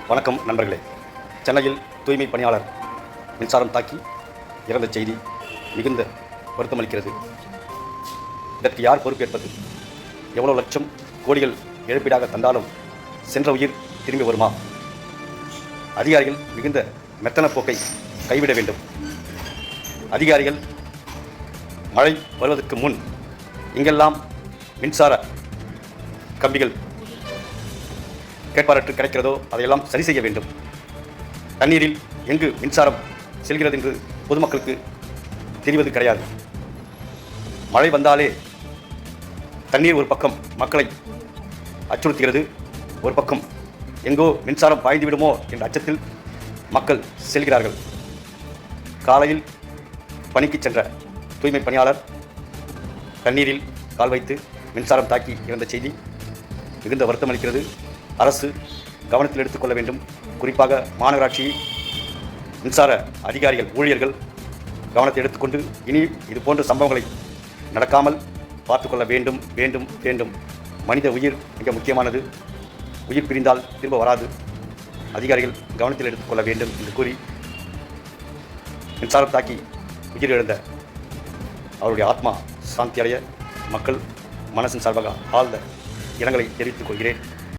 வணக்கம் நண்பர்களே. சென்னையில் தூய்மை பணியாளர் மின்சாரம் தாக்கி இறந்த செய்தி மிகுந்த வருத்தமளிக்கிறது. இதற்கு யார் பொறுப்பேற்பது? எவ்வளவு லட்சம் கோடிகள் இழப்பீடாக தந்தாலும் சென்ற உயிர் திரும்பி வருமா? அதிகாரிகள் மிகுந்த மெத்தன போக்கை கைவிட வேண்டும். அதிகாரிகள் மழை வருவதற்கு முன் இங்கெல்லாம் மின்சார கம்பிகள் கேட்பாரற்று கிடைக்கிறதோ அதையெல்லாம் சரி செய்ய வேண்டும். தண்ணீரில் எங்கு மின்சாரம் செல்கிறது என்று பொதுமக்களுக்கு தெரிவது கிடையாது. மழை வந்தாலே தண்ணீர் ஒரு பக்கம் மக்களை அச்சுறுத்துகிறது, ஒரு பக்கம் எங்கோ மின்சாரம் பாய்ந்து விடுமோ என்ற அச்சத்தில் மக்கள் செல்கிறார்கள். காலையில் பணிக்கு சென்ற தூய்மை பணியாளர் தண்ணீரில் கால் வைத்து மின்சாரம் தாக்கி இறந்த செய்தி மிகுந்த வருத்தமளிக்கிறது. அரசு கவனத்தில் எடுத்துக்கொள்ள வேண்டும். குறிப்பாக மாநகராட்சி மின்சார அதிகாரிகள், ஊழியர்கள் கவனத்தை எடுத்துக்கொண்டு இனி இது போன்ற சம்பவங்களை நடக்காமல் பார்த்துக்கொள்ள வேண்டும் வேண்டும் வேண்டும். மனித உயிர் மிக முக்கியமானது. உயிர் பிரிந்தால் திரும்ப வராது. அதிகாரிகள் கவனத்தில் எடுத்துக்கொள்ள வேண்டும் என்று கூறி மின்சாரம் தாக்கி உயிரிழந்த அவருடைய ஆத்மா சாந்தி அடைய மக்கள் மனசின் சார்பாக ஆழ்ந்த இரங்கலை தெரிவித்துக் கொள்கிறேன்.